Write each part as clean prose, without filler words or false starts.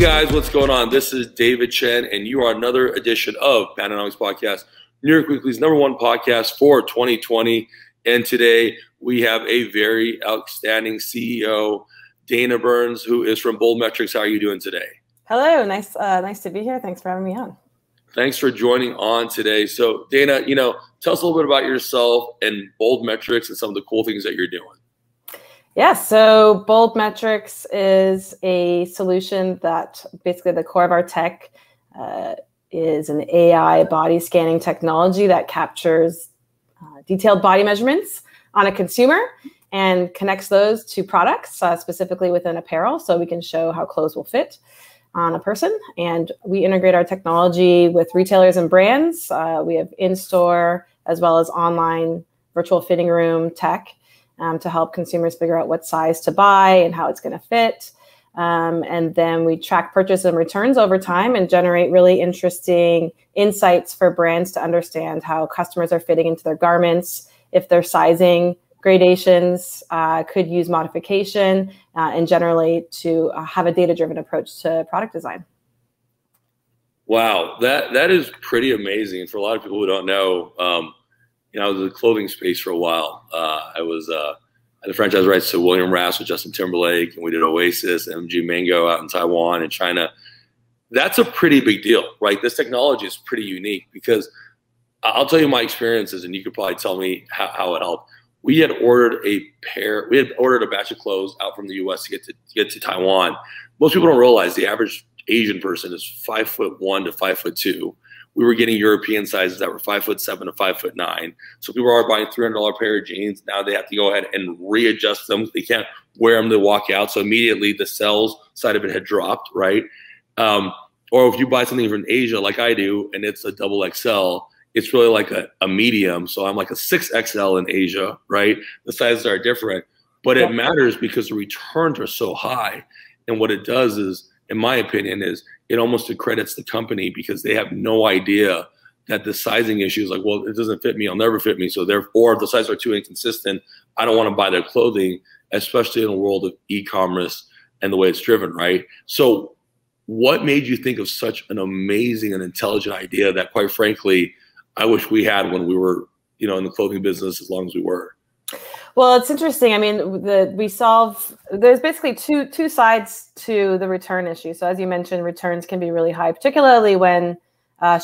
guys, what's going on? This is David Chen, and you are another edition of Pananomics Podcast, New York Weekly's #1 podcast for 2020. And today we have a very outstanding CEO, Daina Burns, who is from Bold Metrics. How are you doing today? Hello, nice to be here. Thanks for having me on. Thanks for joining on today. So Daina, tell us a little bit about yourself and Bold Metrics and some of the cool things that you're doing. Yeah, so Bold Metrics is a solution that basically the core of our tech is an AI body scanning technology that captures detailed body measurements on a consumer and connects those to products, specifically within apparel, so we can show how clothes will fit on a person. And we integrate our technology with retailers and brands. We have in-store as well as online virtual fitting room tech to help consumers figure out what size to buy and how it's going to fit. And then we track purchase and returns over time and generate really interesting insights for brands to understand how customers are fitting into their garments, if their sizing gradations could use modification, and generally to have a data-driven approach to product design. Wow, that is pretty amazing. For a lot of people who don't know, I was in the clothing space for a while. I was had the franchise rights to William Ras with Justin Timberlake, and we did Oasis, MG Mango out in Taiwan and China. That's a pretty big deal, right? This technology is pretty unique because I'll tell you my experiences, and you could probably tell me how it helped. We had ordered a batch of clothes out from the U.S. to get to Taiwan. Most people don't realize the average Asian person is 5'1" to 5'2". We were getting European sizes that were 5'7" to 5'9". So people are buying $300 pair of jeans. Now they have to go ahead and readjust them. They can't wear them to walk out. So immediately the sales side of it had dropped, right? Or if you buy something from Asia like I do, and it's a double XL, it's really like a medium. So I'm like a 6XL in Asia, right? The sizes are different, but it matters because the returns are so high. And what it does is, in my opinion, is it almost accredits the company because they have no idea that the sizing issue is like, well, it doesn't fit me, it'll never fit me. So therefore, if the sizes are too inconsistent, I don't want to buy their clothing, especially in the world of e-commerce and the way it's driven, right? So what made you think of such an amazing and intelligent idea that, quite frankly, I wish we had when we were, in the clothing business as long as we were? Well, it's interesting. I mean, there's basically two sides to the return issue. So as you mentioned, returns can be really high, particularly when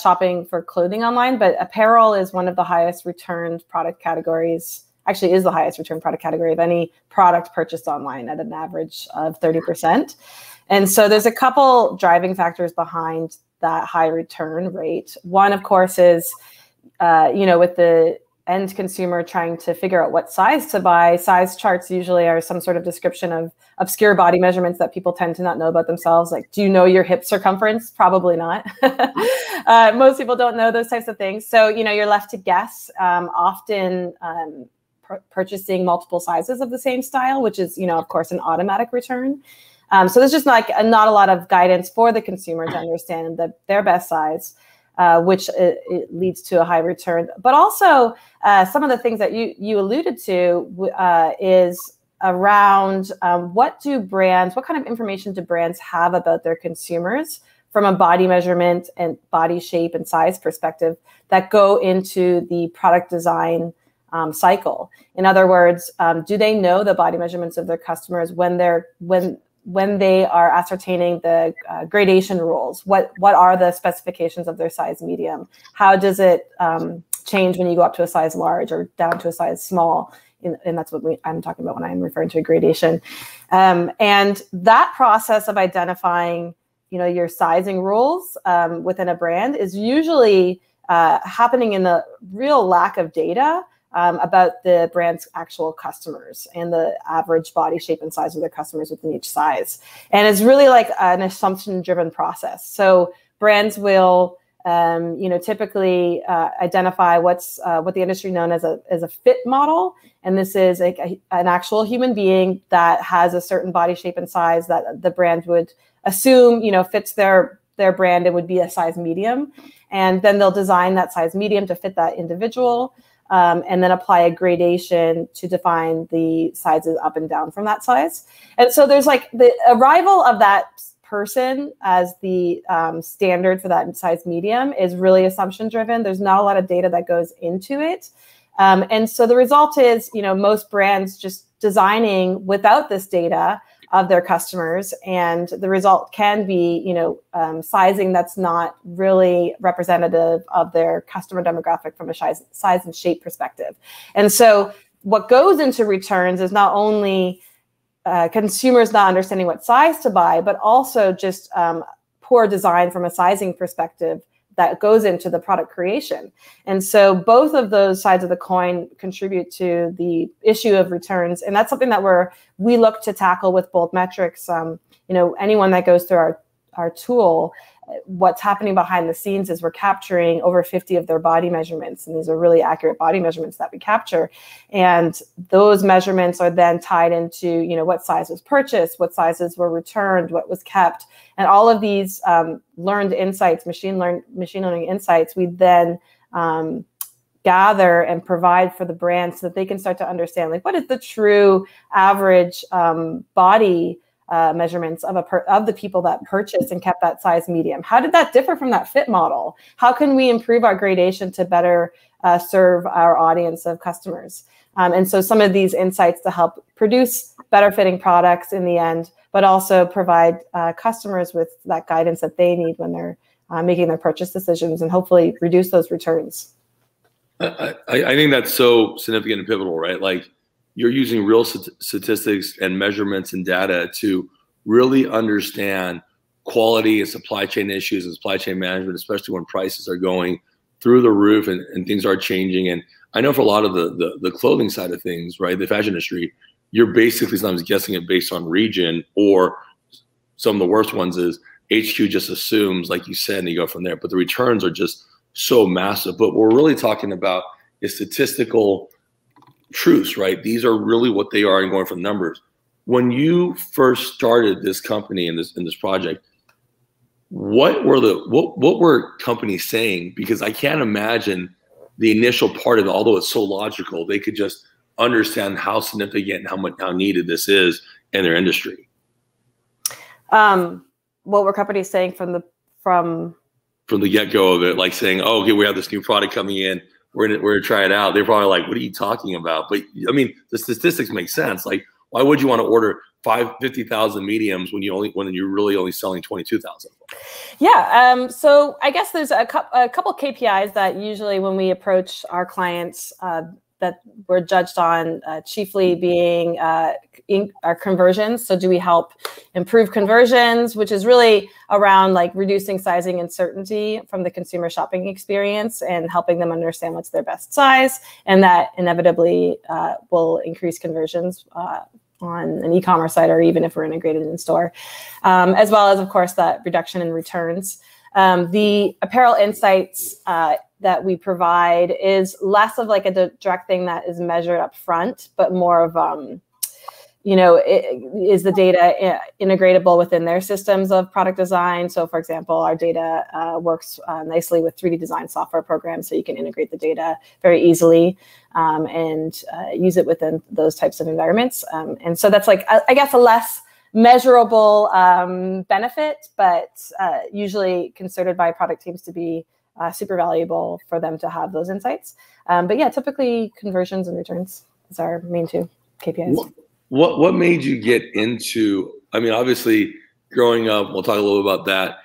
shopping for clothing online, but apparel is one of the highest returned product categories, actually is the highest returned product category of any product purchased online at an average of 30%. And so there's a couple driving factors behind that high return rate. One, of course, is, with the end consumer trying to figure out what size to buy. Size charts usually are some sort of description of obscure body measurements that people tend to not know about themselves. Like, do you know your hip circumference? Probably not. Most people don't know those types of things. So, you're left to guess, often purchasing multiple sizes of the same style, which is, of course, an automatic return. So there's just not a lot of guidance for the consumer to understand their best size, which it leads to a high return. But also some of the things that you alluded to is around what kind of information do brands have about their consumers from a body measurement and body shape and size perspective that go into the product design cycle. In other words, do they know the body measurements of their customers when they are ascertaining the gradation rules? What are the specifications of their size medium? How does it change when you go up to a size large or down to a size small? And that's what I'm talking about when I'm referring to a gradation. And that process of identifying, your sizing rules within a brand is usually happening in the real lack of data about the brand's actual customers and the average body shape and size of their customers within each size. And it's really like an assumption-driven process. So brands will, typically identify what the industry known as a fit model. And this is an actual human being that has a certain body shape and size that the brand would assume, fits their brand and would be a size medium. And then they'll design that size medium to fit that individual. And then apply a gradation to define the sizes up and down from that size. And so there's like the arrival of that person as the standard for that size medium is really assumption driven. There's not a lot of data that goes into it. And so the result is, most brands just designing without this data of their customers, and the result can be, sizing that's not really representative of their customer demographic from a size and shape perspective. And so what goes into returns is not only consumers not understanding what size to buy, but also just poor design from a sizing perspective that goes into the product creation. And so both of those sides of the coin contribute to the issue of returns. And that's something that we look to tackle with bold metrics. Anyone that goes through our tool, what's happening behind the scenes is we're capturing over 50 of their body measurements. And these are really accurate body measurements that we capture. And those measurements are then tied into, what size was purchased, what sizes were returned, what was kept. And all of these learned insights, machine learning insights, we then gather and provide for the brand so that they can start to understand, what is the true average body measurements of the people that purchased and kept that size medium. How did that differ from that fit model? How can we improve our gradation to better serve our audience of customers? And so some of these insights to help produce better fitting products in the end, but also provide customers with that guidance that they need when they're making their purchase decisions, and hopefully reduce those returns. I think that's so significant and pivotal, right? You're using real statistics and measurements and data to really understand quality and supply chain issues and supply chain management, especially when prices are going through the roof and things are changing. And I know for a lot of the clothing side of things, right, the fashion industry, you're basically sometimes guessing it based on region, or some of the worst ones is HQ just assumes, like you said, and you go from there. But the returns are just so massive. But what we're really talking about is statistical truths, right? These are really what they are, and going from numbers. When you first started this company in this project, what were companies saying? Because I can't imagine the initial part of it, although it's so logical, they could just understand how significant and how needed this is in their industry. What were companies saying from the get-go of it, saying, "Oh, okay, we have this new product coming in. We're gonna try it out." They're probably like, "What are you talking about?" But I mean, the statistics make sense. Why would you want to order 50,000 mediums when you're really only selling 22,000? Yeah. So I guess there's a couple KPIs that usually when we approach our clients that we're judged on, chiefly being our conversions. So do we help improve conversions, which is really around reducing sizing uncertainty from the consumer shopping experience and helping them understand what's their best size, and that inevitably will increase conversions on an e-commerce site, or even if we're integrated in store, as well as, of course, that reduction in returns. The apparel insights that we provide is less of a direct thing that is measured up front, but more of, is the data integratable within their systems of product design? So, for example, our data works nicely with 3D design software programs, so you can integrate the data very easily and use it within those types of environments. And so that's I guess a less measurable benefit, but usually considered by product teams to be super valuable for them to have those insights. But yeah, typically conversions and returns is our main two KPIs. What made you get into, I mean, obviously growing up, we'll talk a little about that.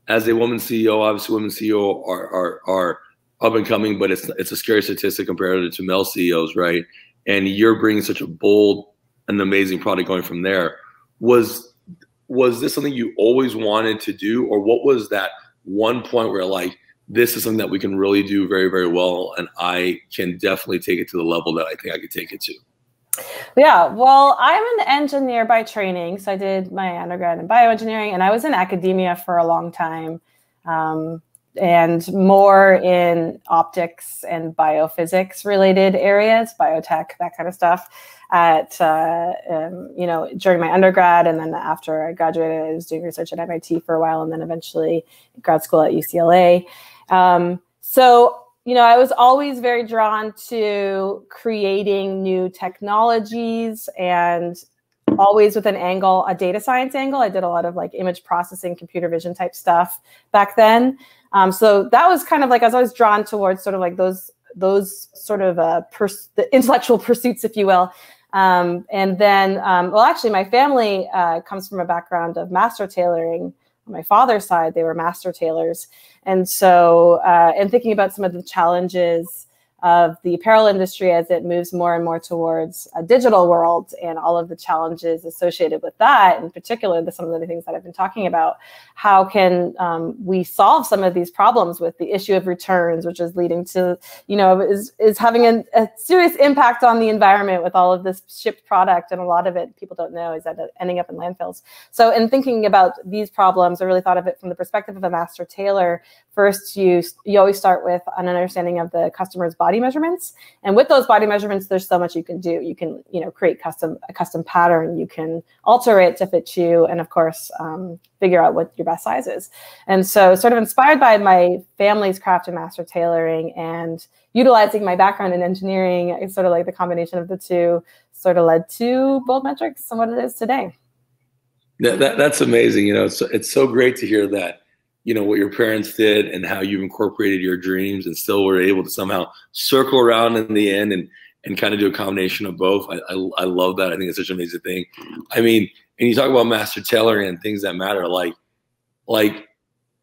As a woman CEO, obviously women CEO are up and coming, but it's a scary statistic compared to male CEOs, right? And you're bringing such a bold and amazing product going from there. Was this something you always wanted to do, or what was that one point where this is something that we can really do very, very well, and I can definitely take it to the level that I think I could take it to? Yeah, well, I'm an engineer by training. So I did my undergrad in bioengineering, and I was in academia for a long time, and more in optics and biophysics related areas, biotech, that kind of stuff. During my undergrad, and then after I graduated, I was doing research at MIT for a while, and then eventually grad school at UCLA. I was always very drawn to creating new technologies and always with an angle, a data science angle. I did a lot of like image processing, computer vision type stuff back then. So that was kind of like, I was always drawn towards sort of like those sort of the intellectual pursuits, if you will. And then, well, actually, my family comes from a background of master tailoring. On my father's side, they were master tailors. And so, and thinking about some of the challenges of the apparel industry as it moves more and more towards a digital world and all of the challenges associated with that, in particular, some of the things that I've been talking about. How can we solve some of these problems with the issue of returns, which is leading to, is having a serious impact on the environment with all of this shipped product. And a lot of it, people don't know, is ending up in landfills. So in thinking about these problems, I really thought of it from the perspective of a master tailor. First, you always start with an understanding of the customer's body measurements. And with those body measurements, there's so much you can do. You can, create a custom pattern. You can alter it to fit you. And of course, figure out what your best size is. And so sort of inspired by my family's craft in master tailoring and utilizing my background in engineering, it's sort of like the combination of the two sort of led to Bold Metrics and what it is today. That's amazing. It's so great to hear that, what your parents did and how you incorporated your dreams and still were able to somehow circle around in the end and kind of do a combination of both. I love that. I think it's such an amazing thing. I mean, and you talk about master tailoring and things that matter, like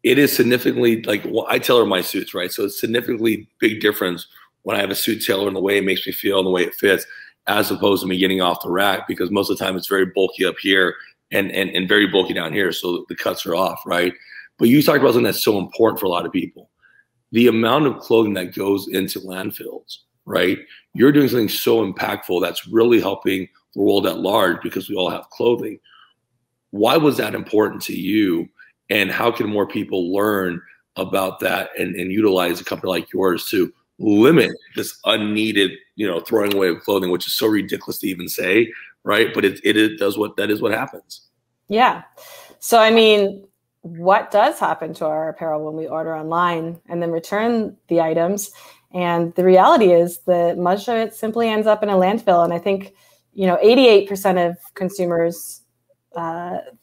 it is significantly, I tailor my suits, right? So it's significantly big difference when I have a suit tailored and the way it makes me feel and the way it fits, as opposed to me getting off the rack, because most of the time it's very bulky up here and very bulky down here. So the cuts are off, right? But you talked about something that's so important for a lot of people. The amount of clothing that goes into landfills, right? You're doing something so impactful that's really helping the world at large because we all have clothing. Why was that important to you? And how can more people learn about that and utilize a company like yours to limit this unneeded, throwing away of clothing, which is so ridiculous to even say, right? But that is what happens. Yeah. So, I mean, what does happen to our apparel when we order online and then return the items? And the reality is that much of it simply ends up in a landfill. And I think, 88% of consumers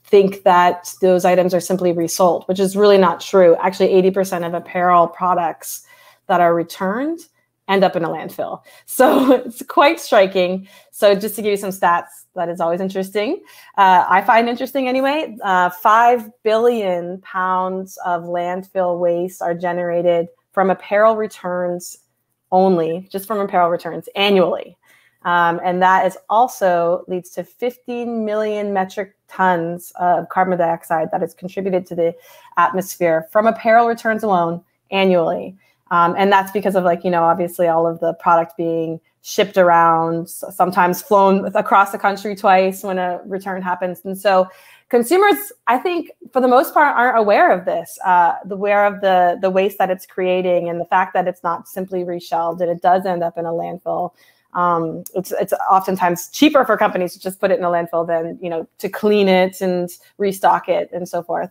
think that those items are simply resold, which is really not true. Actually, 80% of apparel products that are returned end up in a landfill. So it's quite striking. So just to give you some stats, that is always interesting. I find interesting anyway. 5 billion pounds of landfill waste are generated from apparel returns only, just from apparel returns annually. And that is also leads to 15 million metric tons of carbon dioxide that is contributed to the atmosphere from apparel returns alone annually. And that's because of obviously all of the product being shipped around, sometimes flown across the country twice when a return happens. And so consumers, I think, for the most part, aren't aware of this, aware of the waste that it's creating and the fact that it's not simply reshelved and it does end up in a landfill. It's oftentimes cheaper for companies to just put it in a landfill than, to clean it and restock it and so forth.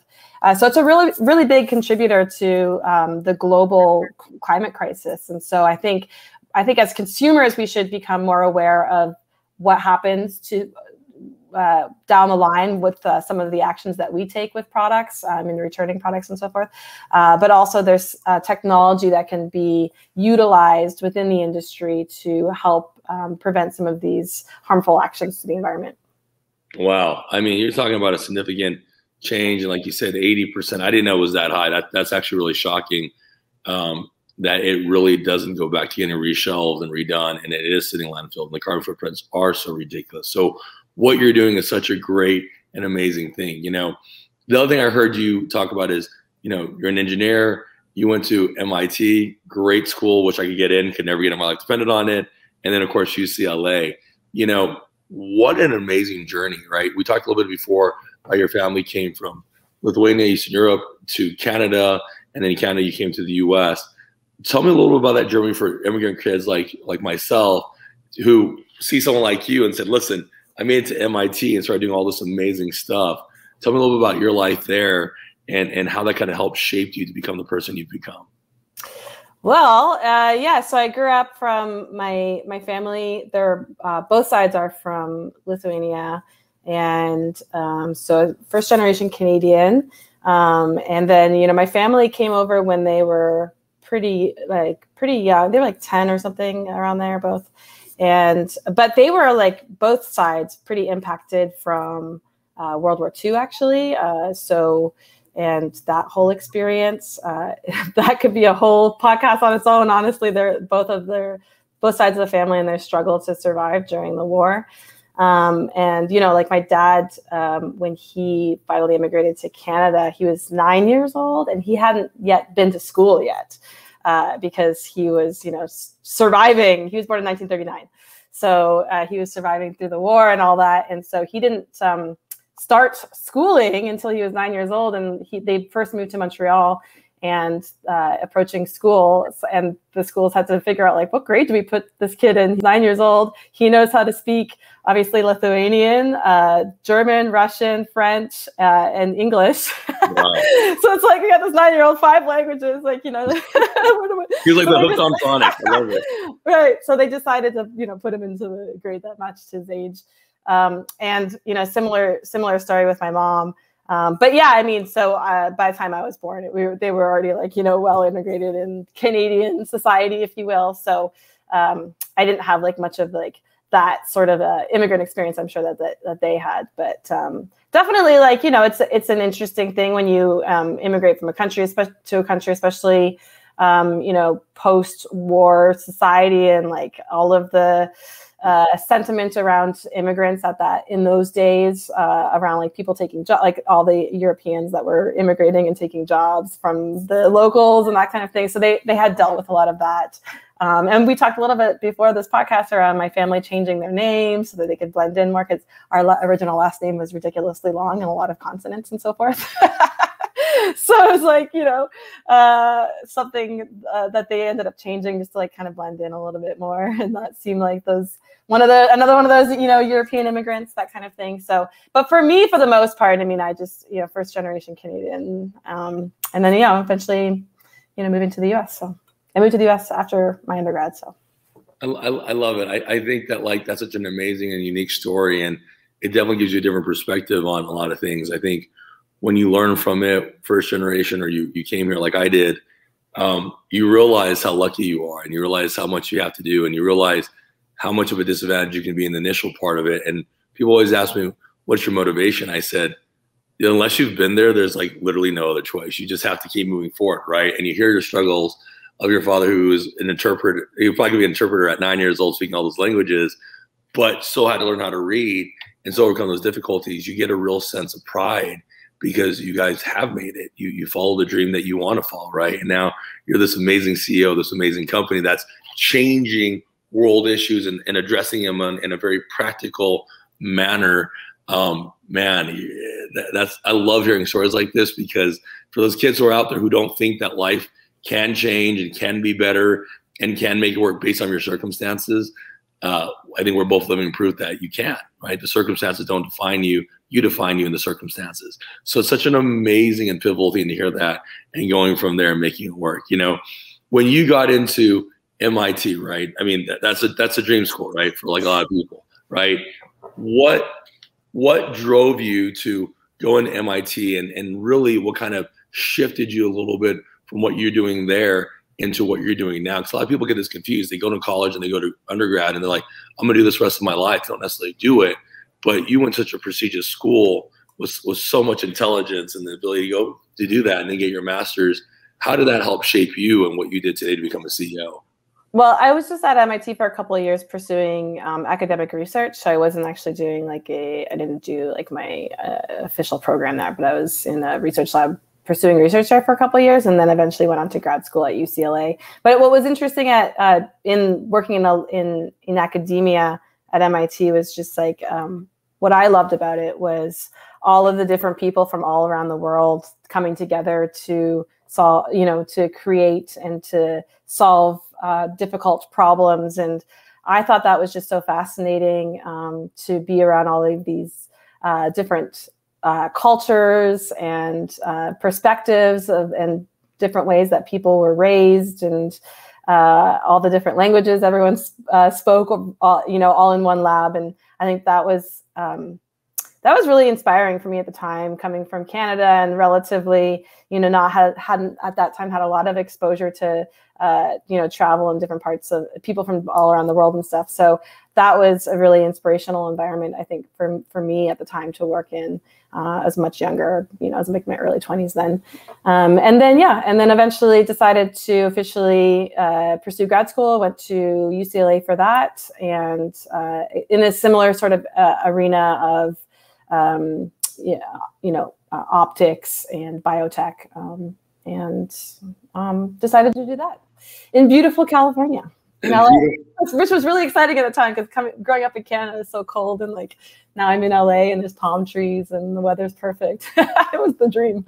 So it's a really, really big contributor to the global climate crisis. And so I think as consumers, we should become more aware of what happens to down the line with some of the actions that we take with products in returning products and so forth. But also there's technology that can be utilized within the industry to help prevent some of these harmful actions to the environment. Wow. I mean, you're talking about a significant change. And like you said, 80%, I didn't know it was that high. That's actually really shocking that it really doesn't go back to getting reshelved and redone. And it is sitting in landfill. And the carbon footprints are so ridiculous. So what you're doing is such a great and amazing thing. The other thing I heard you talk about is, you're an engineer, you went to MIT, great school, which I could get in, could never get in my life depended on it. And then of course, UCLA, what an amazing journey, right? We talked a little bit before how your family came from Lithuania, Eastern Europe to Canada, and then in Canada, you came to the US. Tell me a little bit about that journey for immigrant kids like myself, who see someone like you and said, listen, I made it to MIT and started doing all this amazing stuff. Tell me a little bit about your life there and how that kind of helped shape you to become the person you've become. Well, yeah. So I grew up from my family. They're both sides are from Lithuania, And so first generation Canadian. And then, you know, my family came over when they were pretty young. They were like 10 or something around there, both. But they were like both sides pretty impacted from World War II, actually. And that whole experience, that could be a whole podcast on its own. Honestly, both sides of the family and their struggle to survive during the war. And, you know, like my dad, when he finally immigrated to Canada, he was 9 years old and he hadn't yet been to school yet, because he was, you know, surviving. He was born in 1939. So he was surviving through the war and all that. And so he didn't start schooling until he was 9 years old. And they first moved to Montreal and approaching school, and the schools had to figure out, like, what grade do we put this kid in? He's 9 years old. He knows how to speak, obviously, Lithuanian, German, Russian, French, and English. Wow. So it's like we got this 9-year-old, 5 languages, like, you know. He's like the hooked on phonics. I love it. Right. So they decided to, you know, put him into the grade that matched his age. And, you know, similar story with my mom. But yeah, I mean, so by the time I was born, they were already, like, you know, well integrated in Canadian society, if you will. So I didn't have like much of like that sort of immigrant experience. I'm sure that they had, but definitely, like, you know, it's an interesting thing when you immigrate from a country to a country, especially you know, post-war society, and like all of the sentiment around immigrants in those days, around like people taking jobs, like all the Europeans that were immigrating and taking jobs from the locals and that kind of thing. So they had dealt with a lot of that. And we talked a little bit before this podcast around my family changing their names so that they could blend in more, because our original last name was ridiculously long and a lot of consonants and so forth. So it was like, you know, something that they ended up changing just to like kind of blend in a little bit more and not seem like another one of those, you know, European immigrants, that kind of thing. So, but for me, for the most part, I mean, I just, you know, first generation Canadian, and then, you know, eventually, you know, moving to the US. So I moved to the US after my undergrad. So I love it. I think that, like, that's such an amazing and unique story, and it definitely gives you a different perspective on a lot of things. I think when you learn from it, first generation, or you came here like I did, you realize how lucky you are, and you realize how much you have to do, and you realize how much of a disadvantage you can be in the initial part of it. And people always ask me, what's your motivation? I said, you know, unless you've been there, there's like literally no other choice. You just have to keep moving forward, right? And you hear your struggles of your father, who is an interpreter. He probably could be an interpreter at 9 years old, speaking all those languages, but still had to learn how to read and so overcome those difficulties. You get a real sense of pride because you guys have made it. You follow the dream that you want to follow, right? And now you're this amazing CEO of this amazing company that's changing world issues and addressing them in a very practical manner. Man, I love hearing stories like this, because for those kids who are out there who don't think that life can change and can be better and can make it work based on your circumstances, I think we're both living proof that you can, right? The circumstances don't define you. You define you in the circumstances. So it's such an amazing and pivotal thing to hear that, and going from there and making it work. You know, when you got into MIT, right? I mean, that's a dream school, right? For like a lot of people, right? What drove you to go into MIT, and really what kind of shifted you a little bit from what you're doing there into what you're doing now? Because a lot of people get this confused. They go to college and they go to undergrad and they're like, I'm gonna do this the rest of my life. They don't necessarily do it. But you went to such a prestigious school with so much intelligence and the ability to go to do that and then get your master's. How did that help shape you and what you did today to become a CEO? Well, I was just at MIT for a couple of years pursuing academic research. So I wasn't actually doing I didn't do like my official program there, but I was in a research lab pursuing research there for a couple of years, and then eventually went on to grad school at UCLA. But what was interesting in working in academia at MIT was just like what I loved about it was all of the different people from all around the world coming together to solve, to create and to solve difficult problems. And I thought that was just so fascinating to be around all of these different cultures and perspectives and different ways that people were raised, and all the different languages everyone spoke, all in one lab. And I think that was that was really inspiring for me at the time, coming from Canada and relatively, hadn't at that time had a lot of exposure to, travel in different parts of people from all around the world and stuff. So that was a really inspirational environment, I think, for me at the time to work in, as much younger, as like my early 20s then. And then eventually decided to officially pursue grad school, went to UCLA for that. And in a similar sort of arena of, optics and biotech, and decided to do that in beautiful California. In LA, which was really exciting at the time because growing up in Canada is so cold, and like now I'm in LA and there's palm trees and the weather's perfect. It was the dream.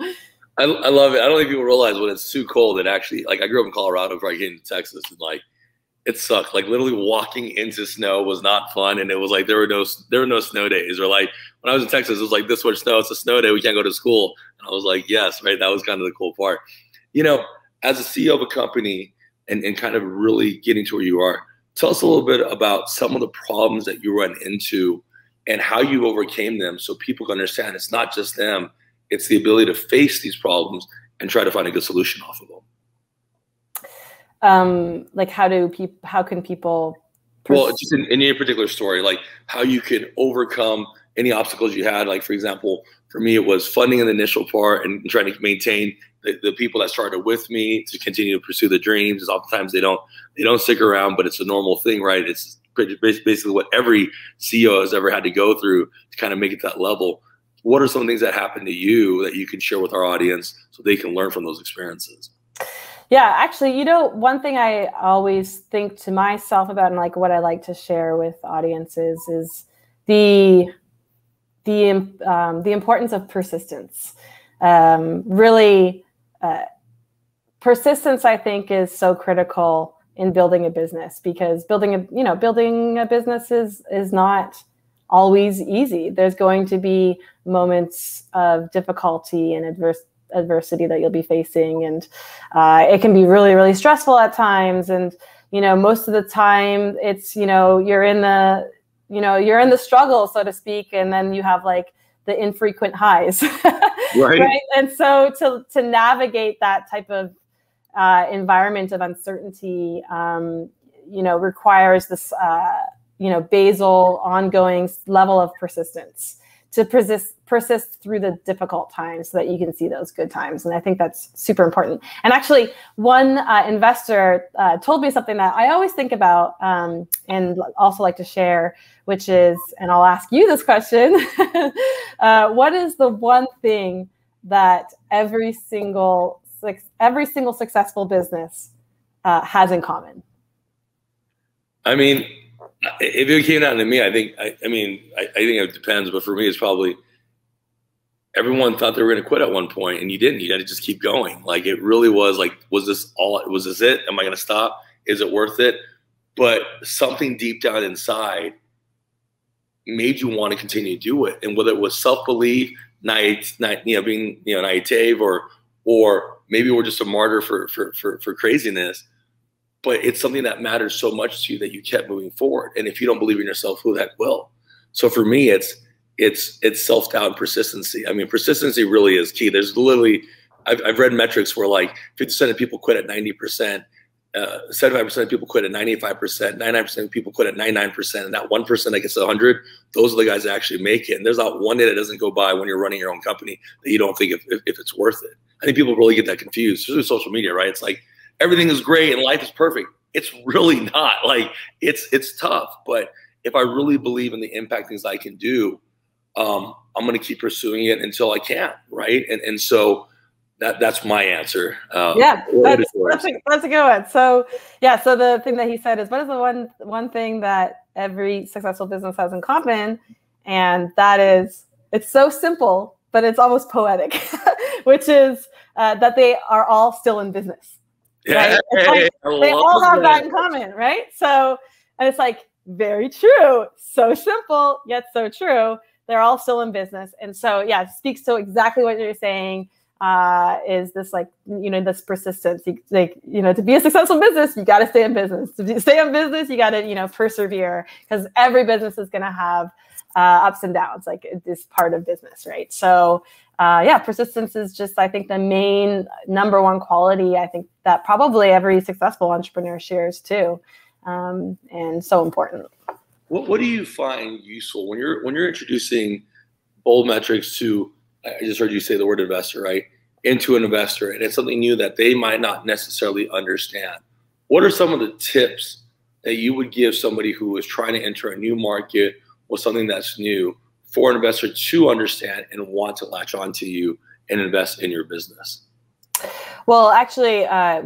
I love it. I don't think people realize when it's too cold, it actually, like, I grew up in Colorado before I came to Texas, and like it sucked. Like literally walking into snow was not fun, and it was like there were no snow days. Or like when I was in Texas, it was like this much snow. It's a snow day. We can't go to school. And I was like, yes, right. That was kind of the cool part. As a CEO of a company. And kind of really getting to where you are, tell us a little bit about some of the problems that you run into and how you overcame them so people can understand it's not just them, it's the ability to face these problems and try to find a good solution off of them. Like how can people... Well, just in your particular story, like how you can overcome any obstacles you had. Like, for example, for me, it was funding in the initial part and trying to maintain the people that started with me to continue to pursue the dreams. Because oftentimes they don't stick around, but it's a normal thing, right? It's basically what every CEO has ever had to go through to kind of make it that level. What are some things that happened to you that you can share with our audience so they can learn from those experiences? Yeah, actually, one thing I always think to myself about, and like what I like to share with audiences, is the importance of persistence. Persistence, I think, is so critical in building a business, because building a business is not always easy. There's going to be moments of difficulty and adversity that you'll be facing, and it can be really, really stressful at times. And most of the time it's you're in the struggle, so to speak, and then you have like the infrequent highs. Right? And so to navigate that type of environment of uncertainty requires this basal ongoing level of persistence to persist through the difficult times so that you can see those good times. And I think that's super important. And actually, one investor told me something that I always think about and also like to share, which is, and I'll ask you this question, what is the one thing that every single successful business has in common? I mean, if it came down to me, I think it depends, but for me, it's probably everyone thought they were going to quit at one point, and you didn't. You got to just keep going. Like, it really was like, was this it? Am I going to stop? Is it worth it? But something deep down inside made you want to continue to do it. And whether it was self-belief, being naive, or maybe we're just a martyr for craziness. But it's something that matters so much to you that you kept moving forward. And if you don't believe in yourself, who the heck will? So for me, it's self-doubt and persistency. I mean, persistency really is key. There's literally, I've read metrics where like 50% of people quit at 90%, 75% of people quit at 95%, 99% of people quit at 99%, and that 1% that gets 100, those are the guys that actually make it. And there's not one day that doesn't go by when you're running your own company that you don't think if it's worth it. I think people really get that confused, especially with social media, right? It's like, everything is great and life is perfect. It's really not. Like, it's tough. But if I really believe in the impact things I can do, I'm going to keep pursuing it until I can, right? And so that's my answer. Yeah, that's a good one. So yeah, so the thing that he said is, what is the one thing that every successful business has in common? And that is, it's so simple, but it's almost poetic, which is that they are all still in business. Right? Like, they all have that in common, right? So, and it's like, very true. So simple, yet so true. They're all still in business. And so, yeah, it speaks to exactly what you're saying, is this like, this persistence. To be a successful business, you got to stay in business. To stay in business, you got to, persevere, because every business is going to have ups and downs. Like it is part of business, right? So yeah, persistence is just, I think, the main number one quality. I think that probably every successful entrepreneur shares too, and so important. What do you find useful when you're introducing bold metrics to? I just heard you say the word investor, right? Into an investor, and it's something new that they might not necessarily understand. What are some of the tips that you would give somebody who is trying to enter a new market or something that's new for an investor to understand and want to latch onto you and invest in your business? Well, actually, as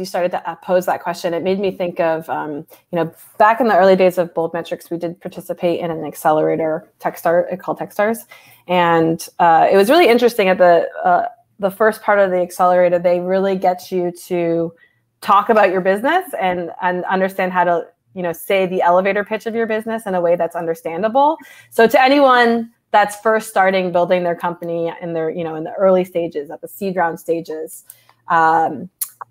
you started to pose that question, it made me think of, back in the early days of Bold Metrics, we did participate in an accelerator called Techstars. And it was really interesting at the first part of the accelerator. They really get you to talk about your business and understand how to, say the elevator pitch of your business in a way that's understandable. So to anyone that's first starting building their company in their, in the early stages, at the seed round stages,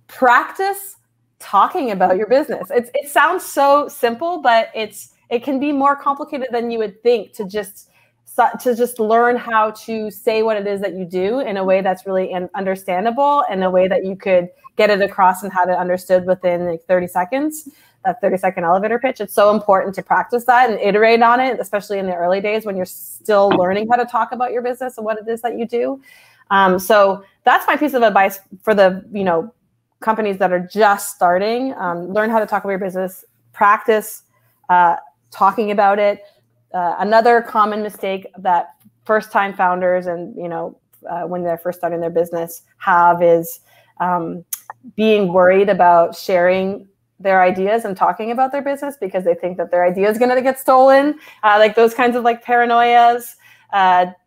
practice talking about your business. It sounds so simple, but it can be more complicated than you would think to just learn how to say what it is that you do in a way that's really understandable, and a way that you could get it across and have it understood within like 30 seconds, that 30-second elevator pitch. It's so important to practice that and iterate on it, especially in the early days when you're still learning how to talk about your business and what it is that you do. So that's my piece of advice for the, companies that are just starting. Learn how to talk about your business, practice talking about it. Another common mistake that first-time founders and, when they're first starting their business have is being worried about sharing their ideas and talking about their business because they think that their idea is going to get stolen. Like those kinds of like paranoias.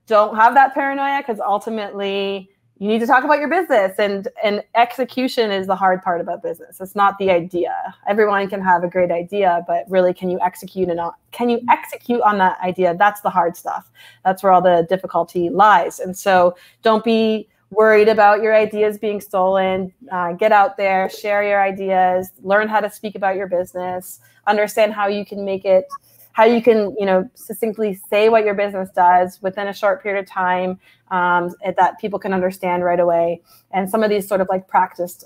Don't have that paranoia, because ultimately you need to talk about your business, and execution is the hard part about business. It's not the idea. Everyone can have a great idea, but really, can you execute on that idea? That's the hard stuff. That's where all the difficulty lies. And so don't be worried about your ideas being stolen. Get out there, share your ideas, learn how to speak about your business, understand how you can make it, how you can, succinctly say what your business does within a short period of time, that people can understand right away. And some of these sort of like practiced,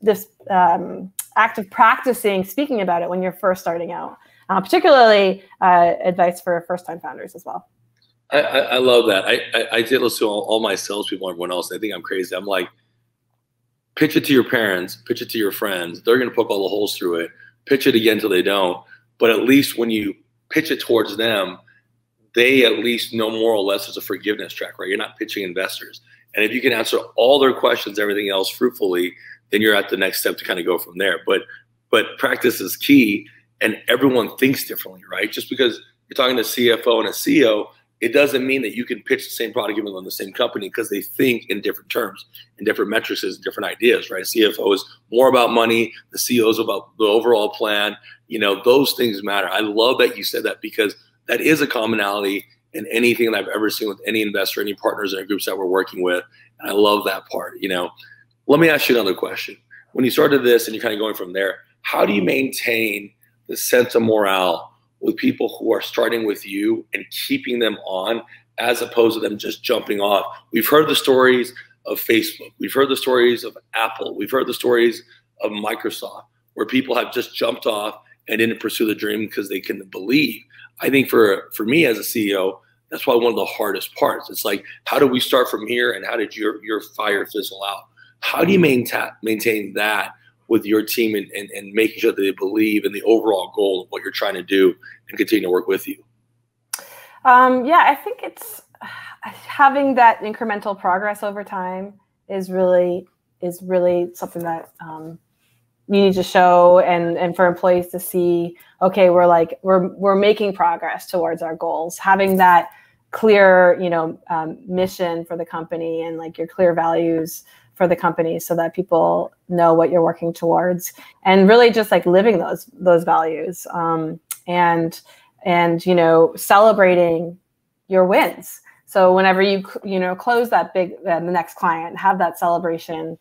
this act of practicing speaking about it when you're first starting out, particularly advice for first-time founders as well. I love that. I did listen to all my salespeople and everyone else. They think I'm crazy. I'm like, pitch it to your parents, pitch it to your friends. They're going to poke all the holes through it. Pitch it again till they don't. But at least when you pitch it towards them, they at least know more or less there's a forgiveness track, right? You're not pitching investors. And if you can answer all their questions, everything else fruitfully, then you're at the next step to kind of go from there. But practice is key, and everyone thinks differently, right? Just because you're talking to a CFO and a CEO, it doesn't mean that you can pitch the same product even on the same company, because they think in different terms, in different metrics, different ideas, right? CFO is more about money. The CEO is about the overall plan. Those things matter. I love that you said that, because that is a commonality in anything that I've ever seen with any investor, any partners in groups that we're working with. And I love that part. Let me ask you another question. When you started this and you're kind of going from there, how do you maintain the sense of morale with people who are starting with you and keeping them on, as opposed to them just jumping off? We've heard the stories of Facebook. We've heard the stories of Apple. We've heard the stories of Microsoft, where people have just jumped off and didn't pursue the dream because they couldn't believe. I think for me as a CEO, that's probably one of the hardest parts. It's like, how do we start from here, and how did your fire fizzle out? How do you maintain that with your team and making sure that they believe in the overall goal of what you're trying to do and continue to work with you? Yeah, I think it's having that incremental progress over time is really something that you need to show, and for employees to see, okay, we're making progress towards our goals. Having that clear, mission for the company, and like your clear values for the company, so that people know what you're working towards, and really just like living those values, and celebrating your wins. So whenever you close that the next client, have that celebration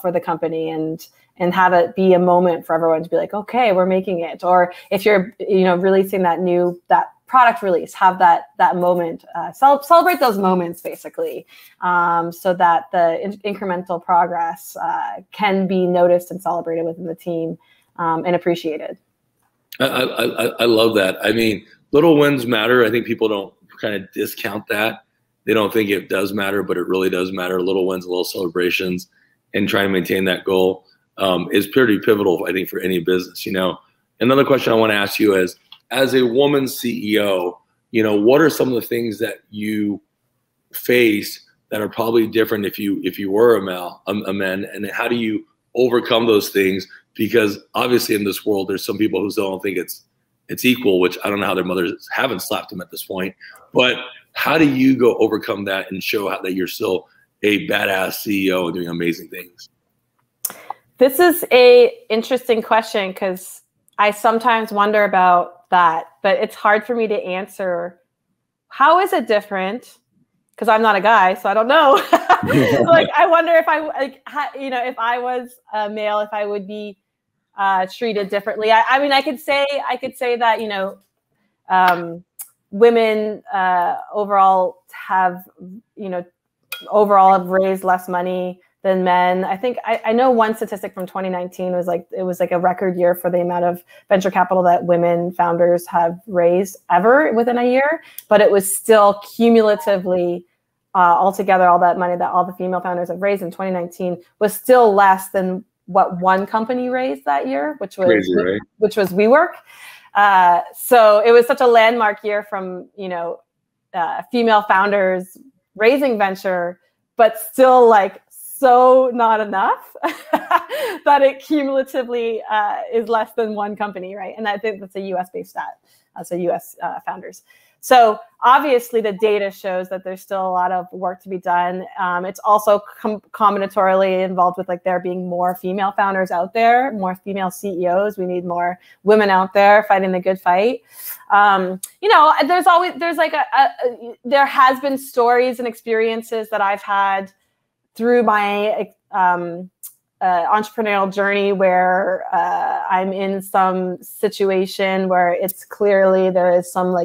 for the company, and have it be a moment for everyone to be like, okay, we're making it. Or if you're, releasing that product release, have that moment, celebrate those moments basically, so that the incremental progress can be noticed and celebrated within the team, and appreciated. I love that. I mean, little wins matter. I think people don't kind of discount that. They don't think it does matter, but it really does matter. Little wins, little celebrations, and trying to maintain that goal is pretty pivotal, I think, for any business. Another question I want to ask you is, as a woman CEO, what are some of the things that you face that are probably different if you were a man, and how do you overcome those things? Because obviously in this world, there's some people who still don't think it's equal, which I don't know how their mothers haven't slapped them at this point. But how do you go overcome that and show that you're still a badass CEO and doing amazing things? This is a interesting question, because I sometimes wonder about that, but it's hard for me to answer. How is it different? Because I'm not a guy, so I don't know. Like, I wonder if if I was a male, if I would be treated differently. I mean, I could say that women overall have raised less money than men. I think I know one statistic from 2019 was it was a record year for the amount of venture capital that women founders have raised ever within a year, but it was still cumulatively altogether, all that money that all the female founders have raised in 2019 was still less than what one company raised that year, which was crazy, right? Which was WeWork. So it was such a landmark year from female founders raising venture, but still so not enough that it cumulatively is less than one company, right? And I think that's a US-based stat, so US founders. So obviously the data shows that there's still a lot of work to be done. It's also combinatorially involved with there being more female founders out there, more female CEOs. We need more women out there fighting the good fight. There has been stories and experiences that I've had through my entrepreneurial journey where I'm in some situation where it's clearly there is some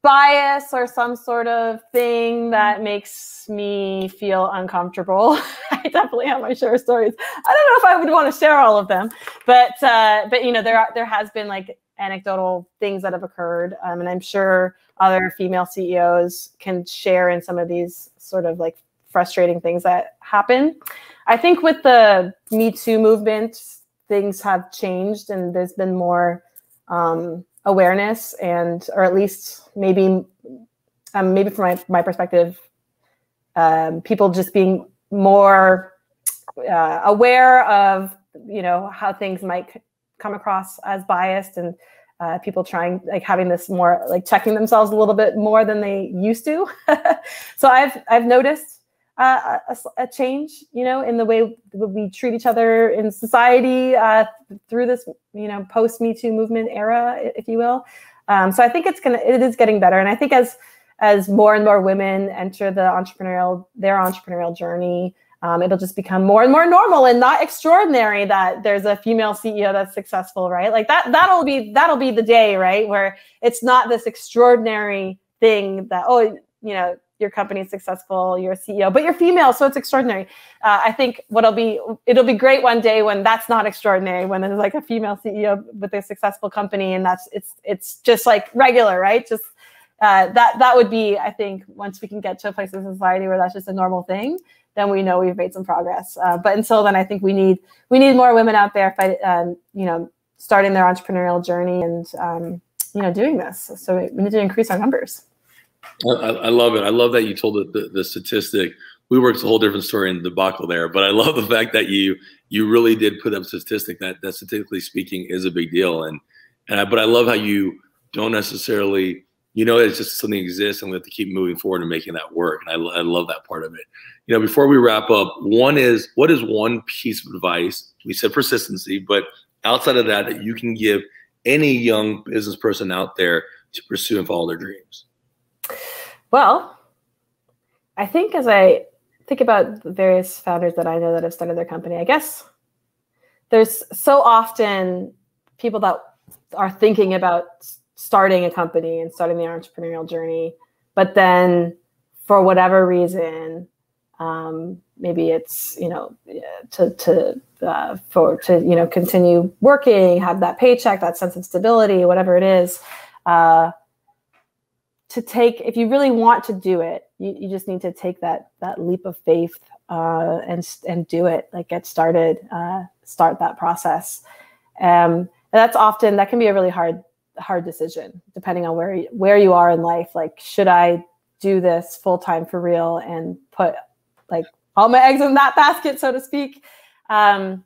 bias or some sort of thing that makes me feel uncomfortable. I definitely have my share of stories. I don't know if I would want to share all of them, but there has been anecdotal things that have occurred, and I'm sure other female CEOs can share in some of these sort of frustrating things that happen. I think with the Me Too movement, things have changed, and there's been more awareness, or at least maybe from my perspective, people just being more aware of how things might come across as biased, and people trying having this more checking themselves a little bit more than they used to. So I've noticed a change, in the way we treat each other in society through this, post Me Too movement era, if you will. So I think it is getting better, and I think as more and more women enter their entrepreneurial journey, it'll just become more and more normal and not extraordinary that there's a female CEO that's successful, right? That'll be the day, right, where it's not this extraordinary thing that your company is successful, you're a CEO, but you're female, so it's extraordinary. I think it'll be great one day when that's not extraordinary, when there's a female CEO with a successful company, and it's just regular, right? Just that would be, I think, once we can get to a place in society where that's just a normal thing, then we know we've made some progress. But until then, I think we need more women out there starting their entrepreneurial journey and doing this. So we need to increase our numbers. I love it. I love that you told the statistic. WeWork's a whole different story in the debacle there, but I love the fact that you really did put up a statistic that statistically speaking is a big deal. But I love how you don't necessarily, it's just something that exists, and we have to keep moving forward and making that work. And I love that part of it. Before we wrap up, what is one piece of advice? We said persistency, but outside of that you can give any young business person out there to pursue and follow their dreams? Well, I think as I think about the various founders that I know that have started their company, I guess there's so often people that are thinking about starting a company and starting the entrepreneurial journey, but then for whatever reason, maybe it's, to continue working, have that paycheck, that sense of stability, whatever it is, if you really want to do it, you just need to take that leap of faith and do it, like get started, start that process. And that can be a really hard decision depending on where you are in life. Like, should I do this full time for real and put like all my eggs in that basket, so to speak? And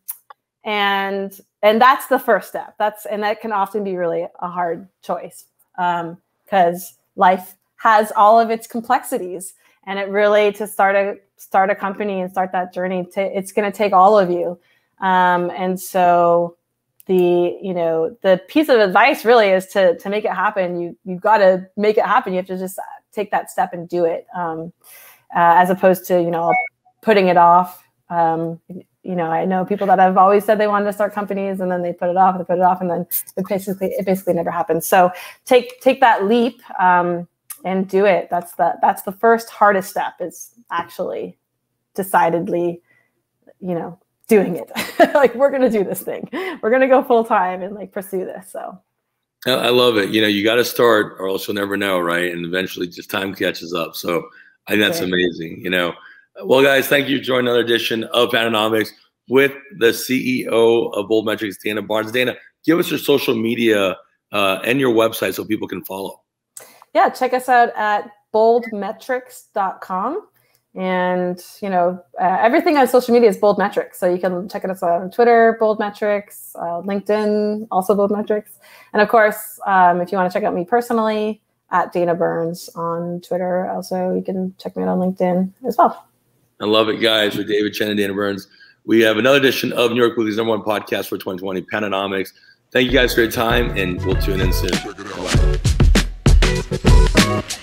that's the first step. And that can often be really a hard choice because life has all of its complexities, and it really, to start a company and start that journey, it's going to take all of you. And so the piece of advice really is to make it happen. You've got to make it happen. You have to just take that step and do it, as opposed to, putting it off. I know people that have always said they wanted to start companies, and then they put it off, and then it basically never happens. So take that leap and do it. That's the first hardest step, is actually decidedly, doing it. Like, we're going to do this thing. We're going to go full time and like pursue this. So I love it. You got to start, or else you'll never know, right? And eventually just time catches up. So I think that's amazing. Well, guys, thank you for joining another edition of Pananomics with the CEO of Bold Metrics, Daina Barnes. Daina, give us your social media and your website so people can follow. Yeah, check us out at boldmetrics.com. And, everything on social media is Bold Metrics. So you can check us out on Twitter, Bold Metrics, LinkedIn, also Bold Metrics. And of course, if you want to check out me personally, at Daina Burns on Twitter. Also, you can check me out on LinkedIn as well. I love it, guys. With David Chen and Daina Burns, we have another edition of New York Weekly's #1 podcast for 2020, Pananomics. Thank you guys for your time, and we'll tune in soon. Bye-bye.